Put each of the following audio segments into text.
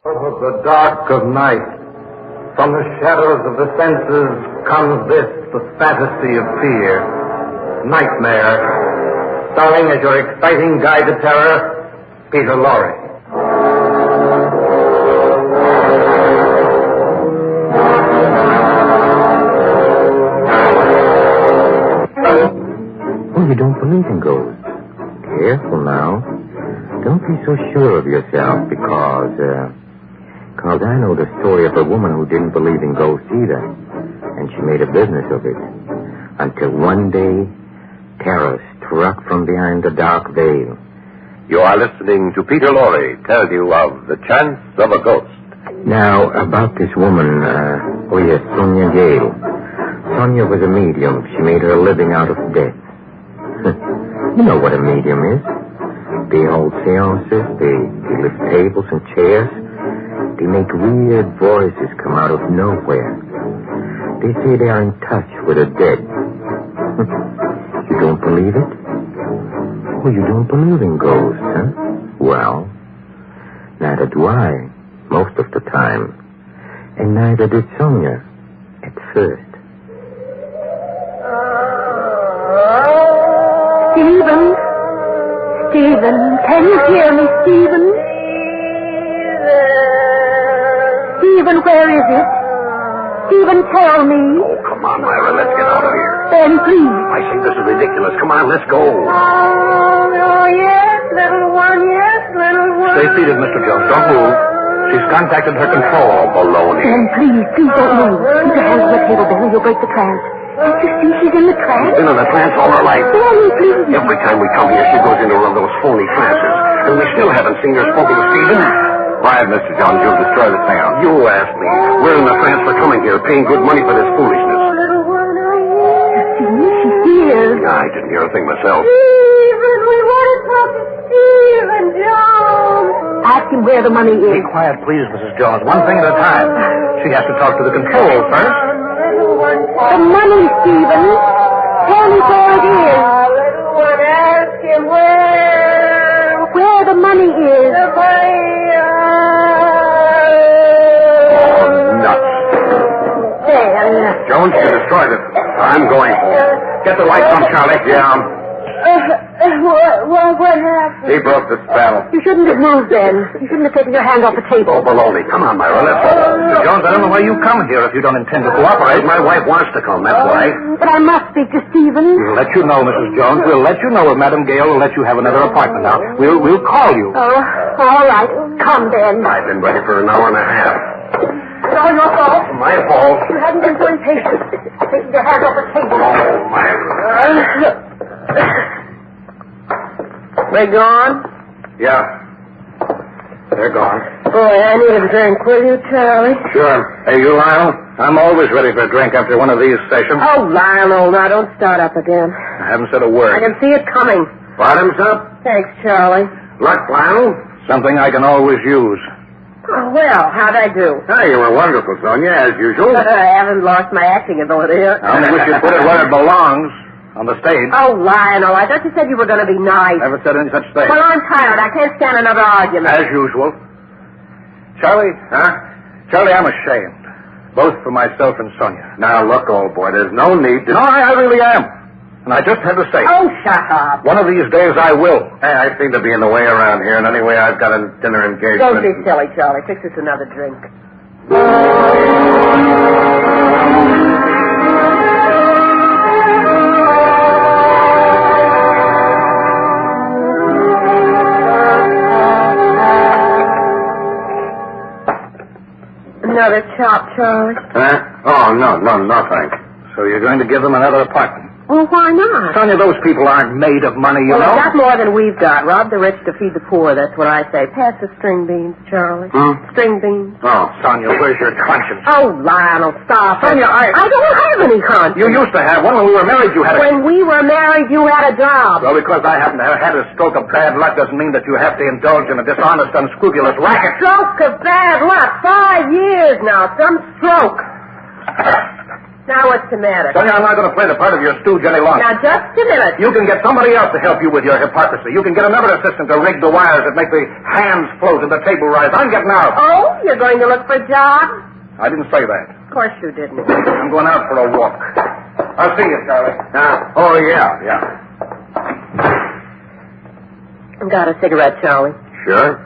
Out of the dark of night, from the shadows of the senses, comes this, the fantasy of fear. Nightmare, starring as your exciting guide to terror, Peter Lorre. Oh, you don't believe in ghosts? Careful now. Don't be so sure of yourself because I know the story of a woman who didn't believe in ghosts either. And she made a business of it. Until one day, terror struck from behind the dark veil. You are listening to Peter Lorre tell you of The Chance of a Ghost. Now, about this woman, Sonia Gale. Sonia was a medium. She made her living out of death. You know what a medium is. They hold seances, they lift tables and chairs. They make weird voices come out of nowhere. They say they are in touch with the dead. You don't believe it? Oh, you don't believe in ghosts, huh? Well, neither do I, most of the time. And neither did Sonia, at first. Stephen, can you hear me, Stephen? Stephen, where is it? Stephen, tell me. Oh, come on, Myra, let's get out of here. Ben, please. I think this is ridiculous. Come on, let's go. Oh, yes, little one, Stay seated, Mr. Jones. Don't move. She's contacted her control. Baloney. Ben, please don't move. Keep your hands on the table, Ben, or you'll break the trance. Can't you see she's in the trance? She's been in a trance all her life. Benny, please. Every time we come here, she goes into one of those phony trances. And we still haven't seen her spoken to Stephen. Quiet, Mr. Jones. You'll destroy the seance. You asked me. We're in the trance for coming here, paying good money for this foolishness. Oh, little one, she's here. I didn't hear a thing myself. Stephen, we want to talk to Stephen Jones. Ask him where the money Be is. quiet, please, Mrs. Jones. One thing at a time. She has to talk to the control first. The money, Stephen. Tell me where it is. Little one, ask him where the money is. The money. Nuts. There. Jones, you destroyed it. I'm going home. Get the lights on, Charlie. Yeah. What happened? He broke the spell. You shouldn't have moved, Ben. You shouldn't have taken your hand off the Oh, table. baloney. Come on, Myra. Let's go. Mr. Jones, I don't know why you come here if you don't intend to cooperate. My wife wants to come, that's why. But I must speak to Stephen. We'll let you know, Mrs. Jones. We'll let you know if Madame Gale will let you have another apartment. Now, we'll call you. Oh, all right. Come, Ben. I've been ready for an hour and a half. It's all your fault. My fault. You hadn't been so impatient. Taking your hand off the table. Oh, Myra. They gone? Yeah. They're gone. Boy, I need a drink, will you, Charlie? Sure. Hey, you, Lionel? I'm always ready for a drink after one of these sessions. Oh, Lionel, now don't start up again. I haven't said a I word. can see it coming. Bottoms up. Thanks, Charlie. Luck, Lionel. Something I can always use. Oh, well, how'd I do? Hey, you were wonderful, Sonia, as usual. I haven't lost my acting ability yet. I only wish you'd put it where it belongs, on the stage. Oh, Lionel, I thought you said you were going to be nice. Never said any such thing. Well, I'm tired. I can't stand another argument. As usual. Charlie? Huh? Charlie, I'm ashamed. Both for myself and Sonia. Now, look, old boy, there's no need to... No, I really am. And I just had to say it. Oh, shut up. One of these days I will. Hey, I seem to be in the way around here, and anyway, I've got a dinner engagement. Don't be silly, Charlie. Fix us another drink. Another chop, Charlie. Huh? Oh, no, thanks. So you're going to give them another apartment? Well, why not? Sonia, those people aren't made of money, you Well, know. they've got more than we've got. Rob the rich to feed the poor, that's what I say. Pass the string beans, Charlie. String beans. Oh, Sonia, where's your conscience? Oh, Lionel, stop. Sonia, I don't have any conscience. You used to have one. When we were married, you had a... When we were married, you had a job. Well, because I happen to have had a stroke of bad luck doesn't mean that you have to indulge in a dishonest, unscrupulous racket. Stroke of bad luck. 5 years now. Some stroke. Now what's the matter? Sonia, I'm not going to play the part of your stooge any longer. Now, just a minute. You can get somebody else to help you with your hypocrisy. You can get another assistant to rig the wires that make the hands float and the table rise. I'm getting out. Oh, you're going to look for a job? I didn't say that. Of course you didn't. I'm going out for a walk. I'll see you, Charlie. Oh, yeah. Got a cigarette, Charlie? Sure.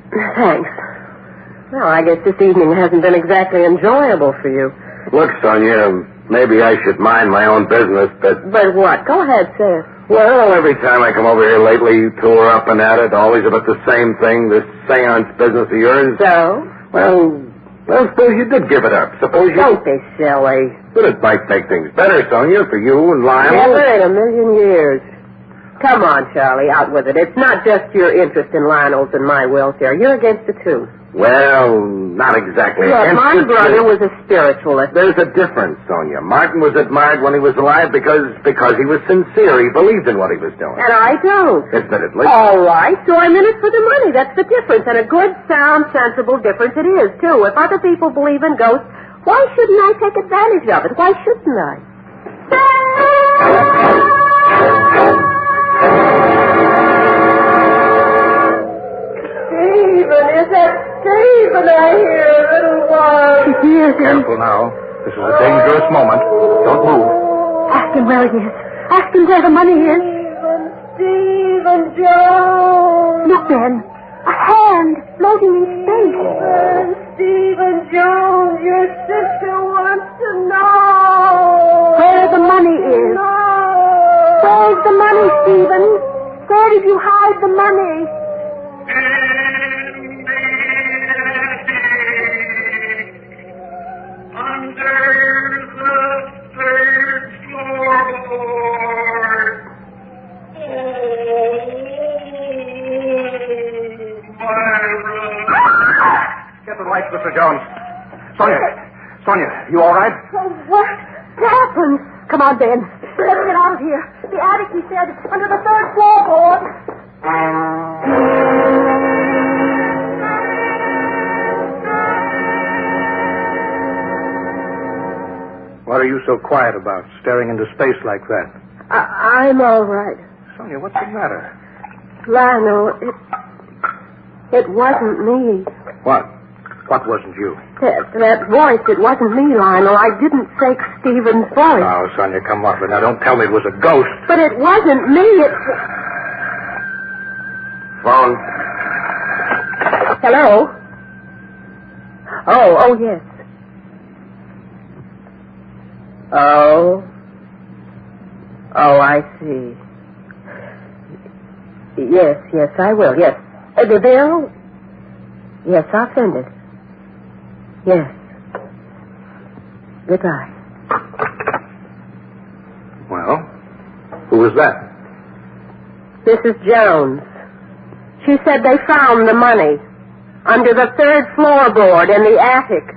Thanks. Well, I guess this evening hasn't been exactly enjoyable for you. Look, Sonia, maybe I should mind my own business, but... But what? Go ahead, say it. Well, every time I come over here lately, you two are up and at it, always about the same thing, this seance business of yours. So? Well, suppose you did give it up. Suppose you... Don't be silly. But it might make things better, Sonia, for you and Lionel. Never in a million years. Come on, Charlie, out with it. It's not just your interest in Lionel's and my welfare. You're against it, too. Well, not exactly. Look, my brother was a spiritualist. There's a difference, Sonia. Martin was admired when he was alive because he was sincere. He believed in what he was doing. And I don't. Admittedly. All right, so I'm in it for the money. That's the difference. And a good, sound, sensible difference it is, too. If other people believe in ghosts, why shouldn't I take advantage of it? Why shouldn't I? Stephen, is that Stephen I hear, little one? Yes, Careful now. This is a dangerous moment. Don't move. Ask him where it is. Ask him where the money is. Stephen Jones. Look, Ben. A hand floating in space. Stephen Jones, your sister wants to know. Where the money is. Where's the money, Stephen? Where did you hide the money? Under the third floorboard. My room. Get the lights, Mr. Jones. Sonia, you all right? Oh, what happened? Come on, Ben. Let's get out of here. The attic, he said, under the third floorboard. What are you so quiet about, staring into space like that? I'm all right. Sonia, what's the matter? Lionel, it wasn't me. What? What wasn't you? That voice, it wasn't me, Lionel. I didn't fake Stephen's voice. Now, Sonia, come off it. Now, don't tell me it was a ghost. But it wasn't me. Phone. Hello? Oh, yes. Oh, I see. Yes, I will, yes. The bill? Yes, I'll send it. Yes. Goodbye. Well, who was that? Mrs. Jones. She said they found the money under the third floorboard in the attic.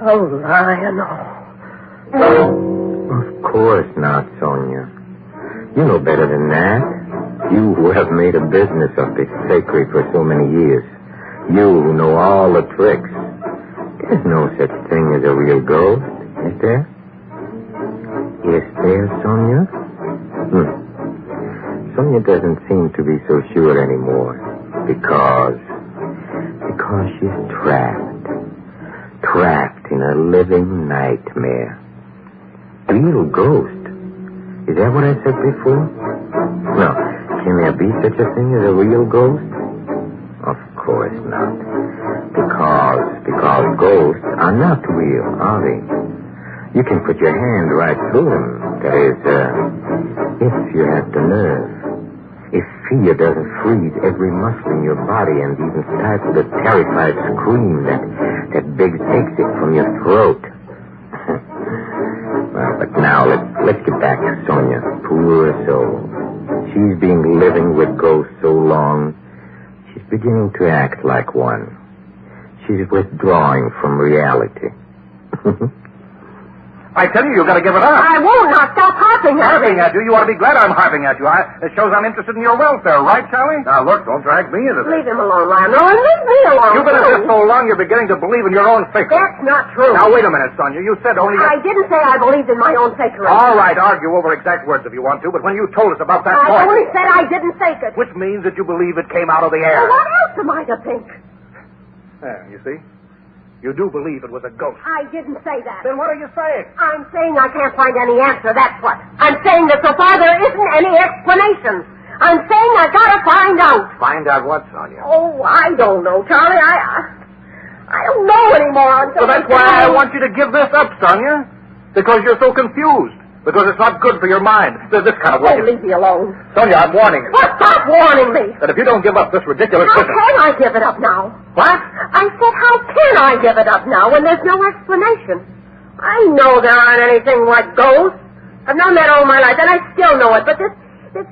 Oh, Lionel. Of course not, Sonia. You know better than that. You who have made a business of this sacred for so many years. You who know all the tricks. There's no such thing as a real ghost, is there? Is there, Sonia? Sonia doesn't seem to be so sure anymore. Because she's trapped. Trapped in a living nightmare. Real ghost. Is that what I said before? No. Can there be such a thing as a real ghost? Of course not. Because ghosts are not real, are they? You can put your hand right through them. That is, if you have the nerve. If fear doesn't freeze every muscle in your body and even stifle the terrified scream that begs exit from your throat. Well, but now let's get back to Sonia. Poor soul. She's been living with ghosts so long, she's beginning to act like one. She's withdrawing from reality. I tell you, you've got to give it up. I won't. Now stop harping at me. Harping at you? You ought to be glad I'm harping at you. It shows I'm interested in your welfare, right, Charlie? Now, look, don't drag me into this. Leave him alone, Lionel, and leave me alone. You've been at this so long, you're beginning to believe in your own fakery. That's not true. Now, wait a minute, Sonia. You said only... I didn't say I believed in my own fakery. All right, argue over exact words if you want to, but when you told us about that I boy... only said I didn't fake it. Which means that you believe it came out of the air. Well, what else am I to think? There, you see? You do believe it was a ghost. I didn't say that. Then what are you saying? I'm saying I can't find any answer, that's what. I'm saying that so far there isn't any explanation. I'm saying I gotta find out. Find out what, Sonia? Oh, I don't know, Charlie. I don't know anymore. So that's why I want you to give this up, Sonia. Because you're so confused. Because it's not good for your mind. There's this kind of way. Oh, leave me alone. Sonia, I'm warning you. Well, stop warning me. That if you don't give up this ridiculous How business... can I give it up now? What? I said, how can I give it up now when there's no explanation? I know there aren't anything like ghosts. I've known that all my life, and I still know it. But this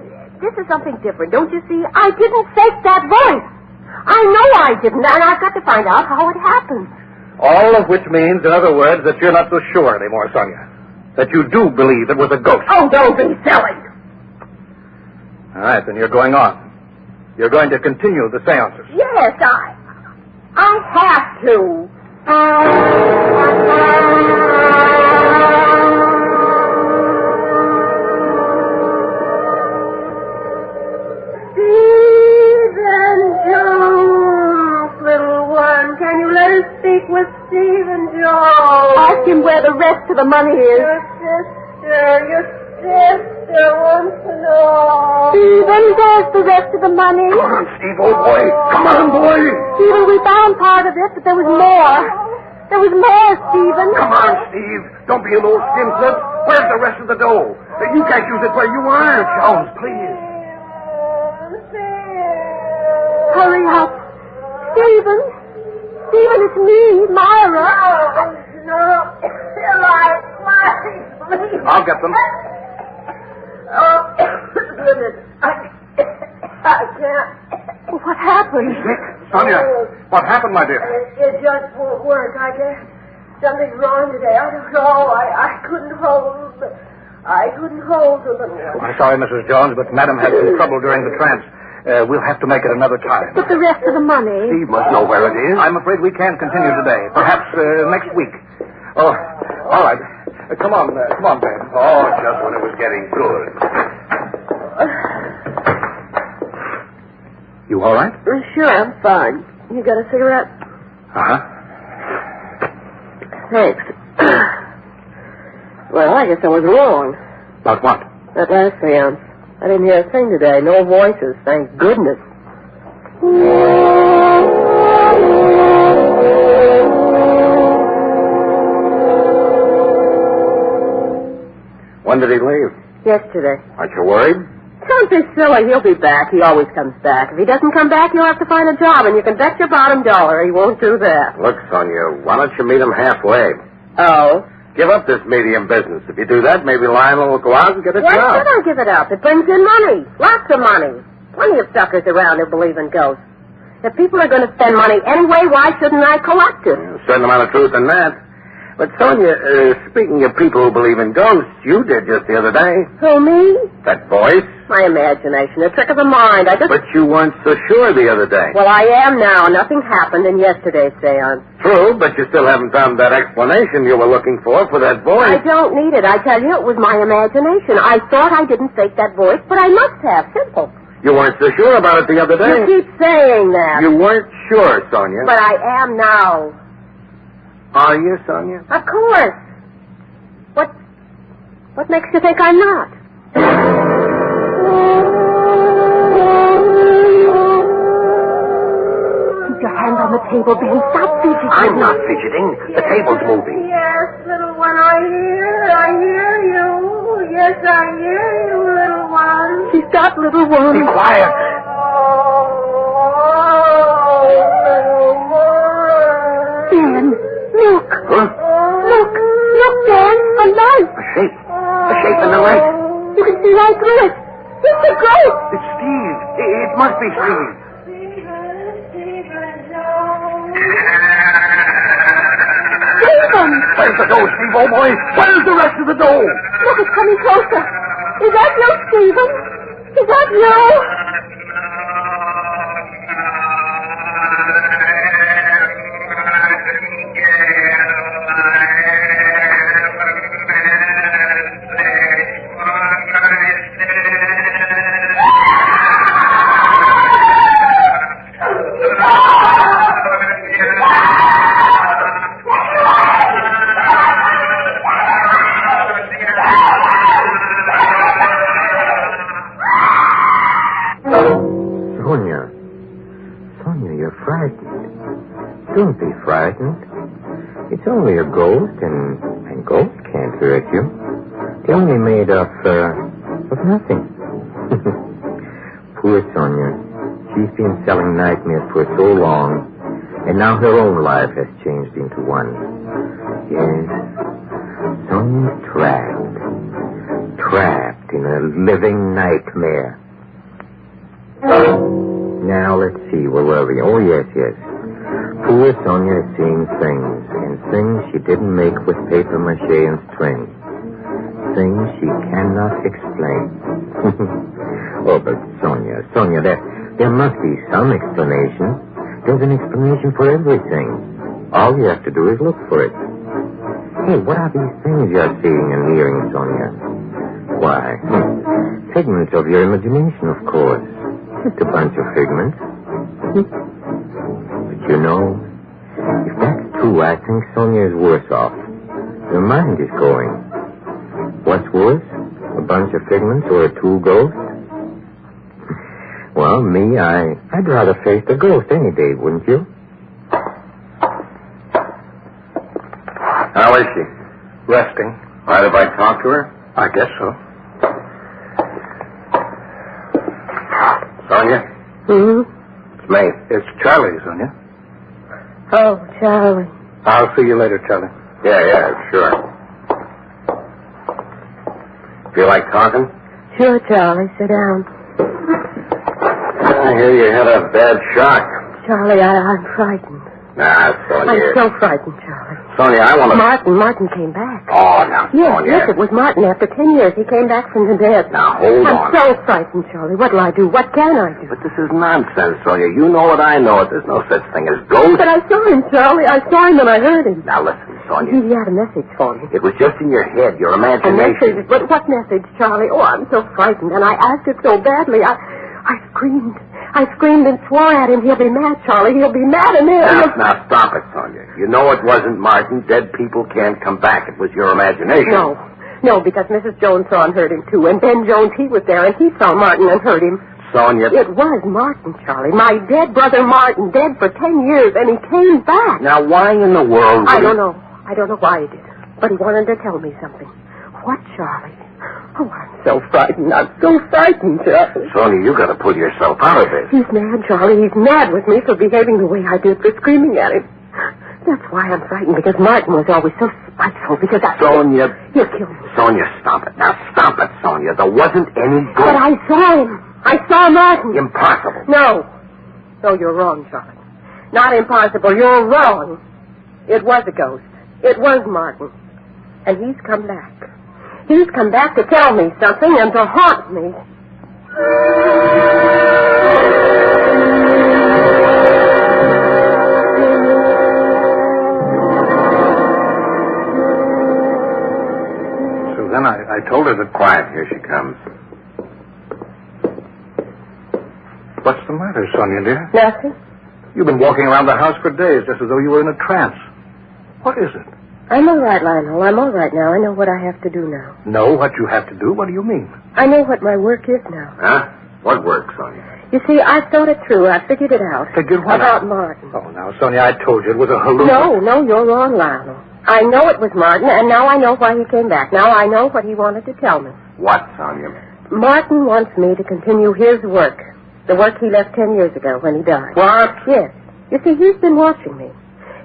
is something different, don't you see? I didn't fake that voice. I know I didn't, and I've got to find out how it happened. All of which means, in other words, that you're not so sure anymore, Sonia. That you do believe it was a ghost. Oh, don't be silly. All right, then you're going on. You're going to continue the seances. Yes, I have to. Stephen Jones, little one, can you let us speak with Stephen Jones? Ask him where the rest of the money is. Your sister wants to know. Stephen, there's the rest of the money. Come on, Steve, old boy. Come on, boy. Stephen, we found part of it, but there was more. There was more, Stephen. Come on, Steve. Don't be an old skinflint. Where's the rest of the dough? You can't use it where you are. Jones, please. Hurry up. Stephen. Stephen, it's me, Myra. No. I'll get them. Oh, goodness. I can't. What happened? Sonia, what happened, my dear? It just won't work. I guess something's wrong today. I don't know. I couldn't hold the little one. I'm sorry, Mrs. Jones, but Madam had some trouble during the trance. We'll have to make it another time. But the rest of the money? Steve must know where it is. I'm afraid we can't continue today. Perhaps next week. Oh, all right. Come on, Ben. Oh, just when it was getting good. You all right? Sure, I'm fine. You got a cigarette? Uh-huh. Thanks. Well, I guess I was wrong. About what? That last seance. I didn't hear a thing today. No voices, thank goodness. When did he leave? Yesterday. Aren't you worried? Don't be silly. He'll be back. He always comes back. If he doesn't come back, you'll have to find a job, and you can bet your bottom dollar he won't do that. Look, Sonia, why don't you meet him halfway? Oh? Give up this medium business. If you do that, maybe Lionel will go out and get a Why job. should I give it up? It brings in money. Lots of money. Plenty of suckers around who believe in ghosts. If people are going to spend money anyway, why shouldn't I collect it? A certain amount of truth in that. But, Sonia, speaking of people who believe in ghosts, you did just the other day. Who, me? That voice. My imagination, a trick of the mind. But you weren't so sure the other day. Well, I am now. Nothing happened in yesterday's seance. True, but you still haven't found that explanation you were looking for that voice. I don't need it. I tell you, it was my imagination. I thought I didn't fake that voice, but I must have. Simple. You weren't so sure about it the other day. You keep saying that. You weren't sure, Sonia. But I am now. Are you, Sonia? Of course. What makes you think I'm not? Keep your hand on the table, Ben. Stop fidgeting. I'm not fidgeting. The table's moving. Yes, little one, I hear you. Yes, I hear you, little one. She's got little one. Be quiet. Little one. Ben, look. Huh? Look, Ben, a light. A shape in the light. You can see right through it. It's a ghost. It's Steve. It must be Steve. Stephen! run. Where's the dough, Steve, old boy? Where's the rest of the dough? Look, it's coming closer. Is that you, Stephen? Is that you? Sonia, you're frightened. Don't be frightened. It's only a ghost, and ghosts can't hurt you. They're only made of nothing. Poor Sonia. She's been selling nightmares for so long, and now her own life has changed into one. Yes, Sonia's trapped in a living nightmare. Now, let's see, where were we? Oh, yes. Poor Sonia is seeing things, and things she didn't make with papier-mâché and string. Things she cannot explain. Oh, but Sonia, there must be some explanation. There's an explanation for everything. All you have to do is look for it. Hey, what are these things you're seeing and hearing, Sonia? Why, figments of your imagination, of course. Just a bunch of figments. But you know, if that's true, I think Sonia is worse off. Her mind is going. What's worse? A bunch of figments or two ghosts? Well, me, I'd rather face the ghost any day, wouldn't you? How is she? Resting. Mind if I talk to her? I guess so. Sonia? Mm-hmm. It's me. It's Charlie, Sonia. Oh, Charlie. I'll see you later, Charlie. Yeah, sure. Feel like talking? Sure, Charlie. Sit down. I hear you had a bad shock. Charlie, I'm frightened. Nah, Sonia. I'm so frightened, Charlie. Sonia, I want to... Martin came back. Oh, now, Sonia. Yes, it was Martin. After 10 years, he came back from the dead. Now, hold on. I'm so frightened, Charlie. What'll I do? What can I do? But this is nonsense, Sonia. You know it, I know it. There's no such thing as ghosts. But I saw him, Charlie. I saw him and I heard him. Now, listen, Sonia. He had a message for me. It was just in your head, your A imagination. message? But what message, Charlie? Oh, I'm so frightened, and I asked it so badly. I screamed. I screamed and swore at him. He'll be mad, Charlie. He'll be mad, and Now, stop it, Sonia. You know it wasn't Martin. Dead people can't come back. It was your imagination. No, because Mrs. Jones saw and heard him, too. And Ben Jones, he was there, and he saw Martin and heard him. Sonia... It was Martin, Charlie. My dead brother Martin, dead for 10 years, and he came back. Now, why in the world... I don't know. I don't know why he did. But he wanted to tell me something. What, Charlie? Oh, I'm so frightened. I'm so frightened, Charlie. Sonia, you got to pull yourself out of this. He's mad, Charlie. He's mad with me for behaving the way I did, for screaming at him. That's why I'm frightened, because Martin was always so spiteful, because Sonia... He'll kill me. Sonia, stop it. Now, stop it, Sonia. There wasn't any ghost. But I saw him. I saw Martin. Impossible. No, you're wrong, Charlie. Not impossible. You're wrong. It was a ghost. It was Martin. And he's come back. He's come back to tell me something and to haunt me. Susan, I told her that... Quiet. Here she comes. What's the matter, Sonia, dear? Nothing. You've been walking around the house for days, just as though you were in a trance. What is it? I'm all right, Lionel. I'm all right now. I know what I have to do now. Know what you have to do? What do you mean? I know what my work is now. Huh? What work, Sonia? You see, I thought it through. I figured it out. Figured what About out? Martin. Oh, now, Sonia, I told you it was a hallucination. No, you're wrong, Lionel. I know it was Martin, and now I know why he came back. Now I know what he wanted to tell me. What, Sonia? Martin wants me to continue his work. The work he left 10 years ago when he died. What? Yes. You see, he's been watching me.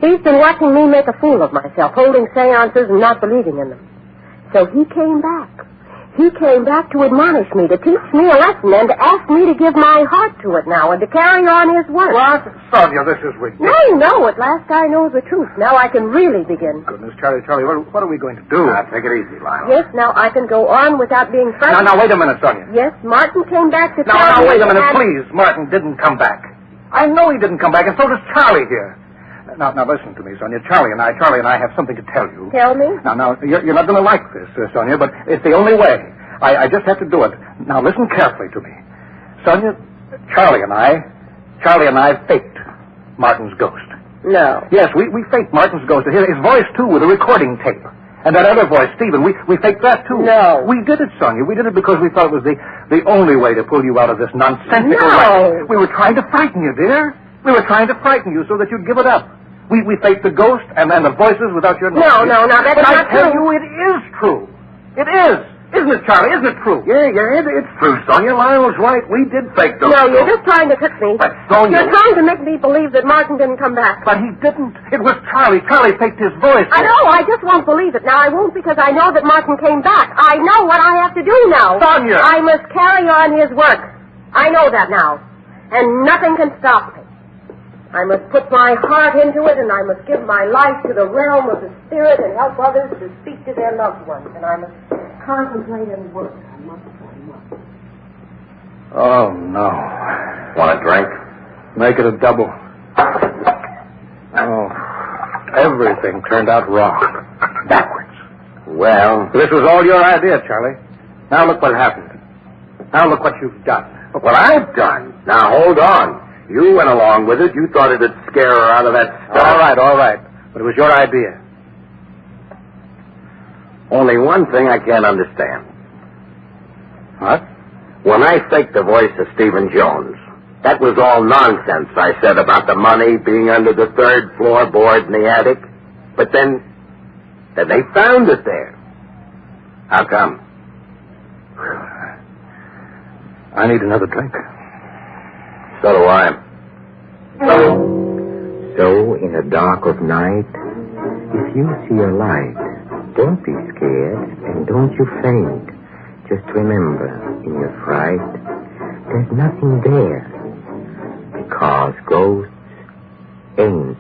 He's been watching me make a fool of myself, holding seances and not believing in them. So he came back. He came back to admonish me, to teach me a lesson, and to ask me to give my heart to it now and to carry on his work. What? Sonia, this is ridiculous. No, at last I know the truth. Now I can really begin. Goodness, Charlie, what are we going to do? Take it easy, Lionel. Yes, now I can go on without being frightened. Now, wait a minute, Sonia. Yes, Martin came back to tell Now, me... wait a minute, please. Martin didn't come back. I know he didn't come back, and so does Charlie here. Now, listen to me, Sonia. Charlie and I have something to tell you. Tell me? Now, you're not going to like this, Sonia, but it's the only way. I just have to do it. Now, listen carefully to me. Sonia, Charlie and I faked Martin's ghost. No. Yes, we faked Martin's ghost. His voice, too, with a recording tape. And that other voice, Stephen, we faked that, too. No. We did it, Sonia. We did it because we thought it was the only way to pull you out of this nonsensical No. life. We were trying to frighten you, dear. We were trying to frighten you so that you'd give it up. We faked the ghost and the voices without your knowledge. No, that's but not I tell true. you, it is true. It is. Isn't it, Charlie? Isn't it true? Yeah, it's true, Sonia. Lionel's right. We did fake those. No, you're just trying to trick me. But, Sonia... You're trying to make me believe that Martin didn't come back. But he didn't. It was Charlie. Charlie faked his voice. I know. I just won't believe it. Now, I won't because I know that Martin came back. I know what I have to do now. Sonia! I must carry on his work. I know that now. And nothing can stop me. I must put my heart into it, and I must give my life to the realm of the spirit and help others to speak to their loved ones. And I must contemplate and work. I must. Oh, no. Want a drink? Make it a double. Oh, everything turned out wrong. Backwards. Well... This was all your idea, Charlie. Now look what happened. Now look what you've done. Look what I've done. Now, hold on. You went along with it. You thought it'd scare her out of that stuff. All right. But it was your idea. Only one thing I can't understand. What? When I faked the voice of Stephen Jones, that was all nonsense I said about the money being under the third floor board in the attic. But then they found it there. How come? I need another drink. So do I. So, in the dark of night, if you see a light, don't be scared and don't you faint. Just remember, in your fright, there's nothing there. Because ghosts ain't.